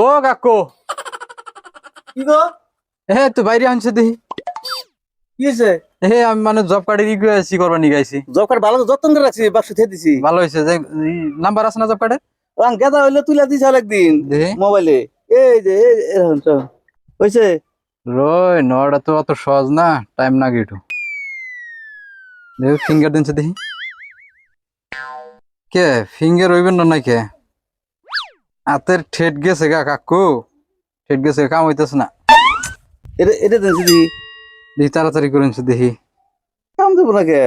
ও কাকু কি গো? হে তুই বাইরে আনছে দেখি কি হয়েছে? হে আমি মানে জব কার্ডের ই করবার নিয়ে গাইছি। জব কার্ড ভালো যত্ন করে রাখছি, বাক্স থেকে দিছি। ভালো হয়েছে যে নাম্বার আছে না জব কার্ডের? গেদা হইলে তুলে দিছ একদিন দেখি মোবাইলে। এই যে হয়েছে। রই নটা তো অত সহজ না, টাইম লাগে একটু। দেখি ফিঙ্গার দিনছে দেখি। কে ফিঙ্গার হইবেন না নাই কে? হাতের ঠেট গেছে গা কাকু, ঠেট গেছে, কাম হইতেছে না। এটা এটা দিছি দি দেখি তাড়াতাড়ি করেছে দেখি। কাম দেবো না কে?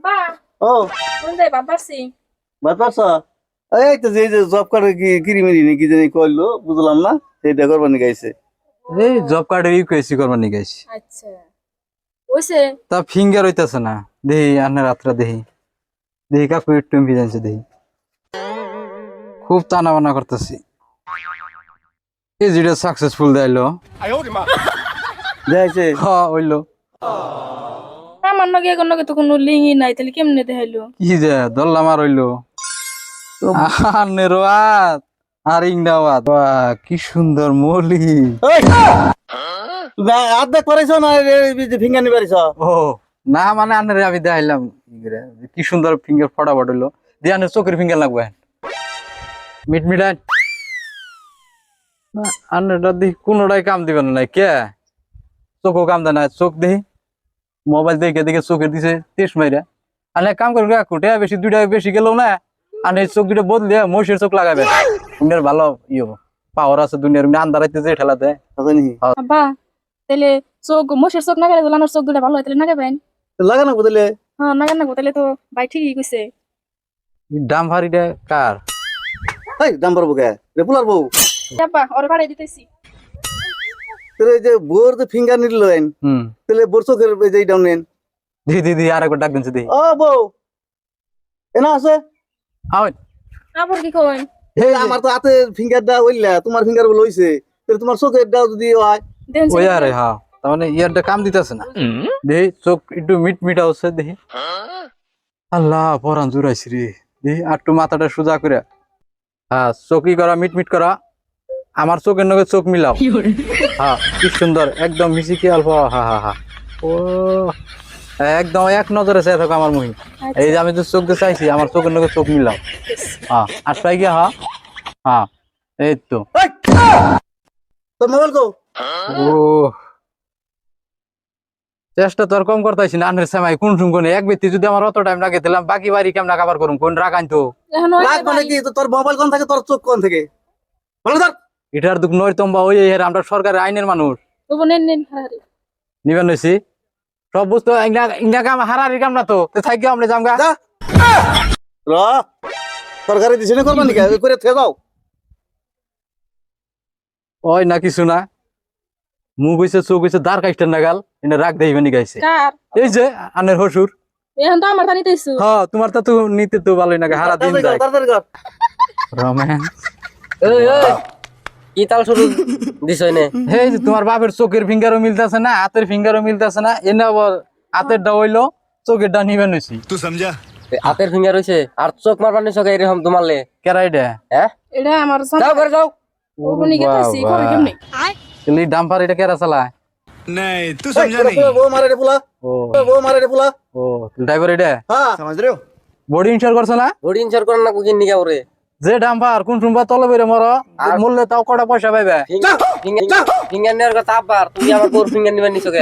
বা ও কোন যাই বাবাসি বাদ পারছ? এই তো যে জব কার্ডে কি কিরিমিরি কি জানি কইলো বুঝলাম না, সেইটা করবার নি গাইছে। এই জব কার্ডের ইউকেসি করবার নিয়ে গাইছি। আচ্ছা ওইছে তা ফিঙ্গার হইতেছে না, দেখি আন্না রাত্রা দেখি। দেখি কাকু একটু এমপি জানছে দেখি। খুব টানা বানা করতেছি। এই যেটা সাকসেসফুল দেয়লো যাইছে হ্যাঁ হইলো। আমার নগে এখন নগে তো কোনো লিঙ্কই নাই, তাহলে কেমনে দেখাইলো? কি যে ধরলাম আর হইলো নেরোয়াত আর ইংরাওয়াত। বাহ কি সুন্দর মলি। তুমি হাত দেখ পারিছ না ফিঙ্গার নি পারিছ? ও না মানে আন্নারে আমি দেখাইলাম কি সুন্দর ফিঙ্গার ফটাফট হইলো। দিয়ে আন্নার চোখের ফিঙ্গার লাগবে মিট মিটাই। আন্নারটা দেখি কোনোটাই কাম দিবেন না কে, চোখও কাম দেয় না। চোখ দেখি মোবাইল দেখে দেখে চোখের দিছে তেস মাইরা। আর কাম করুন কুটে বেশি দুইটা বেশি গেলেও না, আর এই চোখ দুটো বদলে মহিষের চোখ লাগাবে। দুনিয়ার ভালো ই হবো, পাওয়ার আছে দুনিয়ার। আন্ধার যে ঠেলা দেয়। আব্বা তাহলে চোখ মোষের চোখ না গেলে আমার চোখ দুটা ভালো হয়, তাহলে না গাবেন? লাগা না বদলে হ্যাঁ না গান না তাহলে তো ভাই ঠিকই কইছে। ডাম ভারিটা কার? এই দাম পারবো কে রে পুলার বউ? আব্বা ওর ভাড়াই দিতেছি। তাহলে এই যে বোর যে ফিঙ্গার নিল হুম তাহলে বোর চোখের যে ডাউন নেন। দিদি দিদি আর একবার ডাক দিনছে দিদি। ও বউ এনা আছে? আও আবার কি কই? এই আমার তো হাতে ফিঙ্গার দা হইলা, তোমার ফিঙ্গার গুলো হইছে, তাহলে তোমার চোখের দাও যদি হয়। দেন ওই আরে হ্যাঁ, তার মানে ইয়ারটা কাম দিতেছে না। দেখি চোখ একটু মিট মিটা হচ্ছে দেখি। আল্লাহ পরান জুড়াইছি রে। দেখি আর একটু মাথাটা সোজা করে, হ্যাঁ চোখই করা মিট মিট করা। আমার চোখের নগে চোখ মিলাও। হ্যাঁ কি সুন্দর একদম মিশিকি অল্প। হা হা হা ও একদম এক নজরে চাই থাকো আমার মহি। এই যে আমি তো চোখ দিয়ে চাইছি, আমার চোখের নগে চোখ মিলাও। হ্যাঁ আর পাই গিয়া হ্যাঁ হ্যাঁ এই তো। তোর মোবাইল কো? ও চেষ্টা তো আর কম করতেছি না। আনের সময় কোন সুম কোন এক ব্যক্তি যদি আমার অত টাইম লাগে দিলাম, বাকি বাড়ি কেমন কাবার করুম? কোন রাখ আনতো এখন রাগ মানে কি? তোর মোবাইল কোন থাকে, তোর চোখ কোন থেকে? বলো ধর। এটার দুঃখ নয় তোমবা। ওই আমরা সরকারের আইনের মানুষ ওবো নেন নেন হারারি। নিবেন হয়েছি সব বুঝতো। ইংনা কাম হারারি কাম না তো থাকি আমরা জামগা। যা র সরকারি দিছে না করবা নাকি করে থেকে যাও। ওই না কিছু না, মুখ হইছে চোখ হইছে দাঁড় কাইস্টার নাগাল এটা রাগ দেই বানি গাইছে। কার? এই যে আনের হসুর। এখন তো আমার জানিতেছো। হ্যাঁ তোমার তো নিতে তো ভালোই না, হারা দিন যায় তাড়াতাড়ি কর। রমেন। এই কি তাল শুরু দিছই নে? এই যে তোমার বাপের চোখের ফিঙ্গারও মিলতেছে না, হাতের ফিঙ্গারও মিলতেছে না। এনে আবার হাতের ডা হইলো, চোখের ডা নিবেন হইছি। तू समझा? হাতের ফিঙ্গার হইছে আর চোখ মারবার নিছ কে এরকম তোমারলে? কেরাই ডে হ্যাঁ এটা আমার যাও করে যাও। ওবো নি গেতাছি করে কেমনে? এলি ডাম্পার এটা কেরা চালায়? नहीं तू এই, समझा नहीं। বউ মারে রে পুলা, ও বউ মারে রে পুলা। ও ড্রাইভার এটা হ্যাঁ समझ रहे हो? বডি ইনশিওর করছে না? বডি ইনসার করেন না কুকিন নিগা ওরে। যে ডাম্পার কোন সুম্বা তলে বেরে মর মূল্যে তাও কটা পয়সা পাইবে। ফিঙ্গার নেওয়ার কথা আবার তুমি আমার কোর ফিঙ্গার নিবার নিছ কে?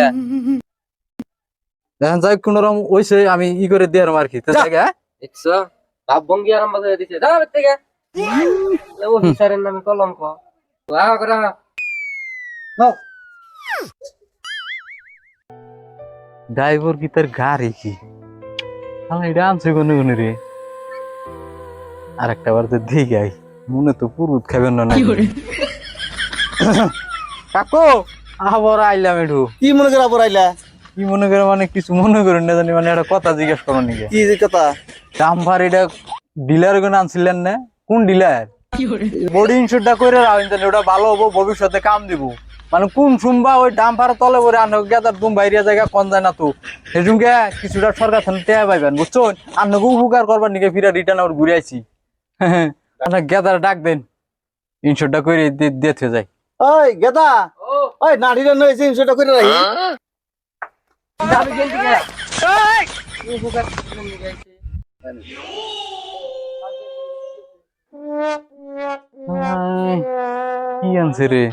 এখন যাই কোন রকম ওইছে আমি ই করে দিয়ে আর কি জায়গা। দেখছো বাপ ভঙ্গি আরম্ভ করে দিছে। যাও এর থেকে। ও হিসারের নামে কলঙ্ক। ওয়া করে নাও। ড্রাইভার কি তার গাড়ি কি আমি এটা আনছি কোন কোন রে। আর একটা বার তো দেখি আই মনে তো পুরুত খাবেন না কাকু আবার আইলাম একটু। কি মনে করে আবার আইলা? কি মনে করে মানে কিছু মনে করেন না জানি, মানে একটা কথা জিজ্ঞেস করো নাকি? কি যে কথা? ডাম্পার এটা ডিলার কোন আনছিলেন না? কোন ডিলার? বডি ইনশিওরটা করে রাখেন জানি, ওটা ভালো হবো, ভবিষ্যতে কাম দিব। মানে কোন সুম্বা ওই ডাম্পার তলে পরে আনক গেদার দুম বাইরে জায়গা কোন যায় না তো সেজুমকে কিছুটা সরকার থান টেয়া পাইবেন বুঝছো। আনক উপকার করবার নিকে ফিরা রিটার্ন আবার ঘুরে আইছি। গেদার ডাক দেন ইনশোরটা করে দিতে যাই। ওই গেদা ও ওই নাড়িটা নয় 300টা করে রাখি। যাবি কেন থেকে এই হুকার নিয়ে গেছে কি আনছে রে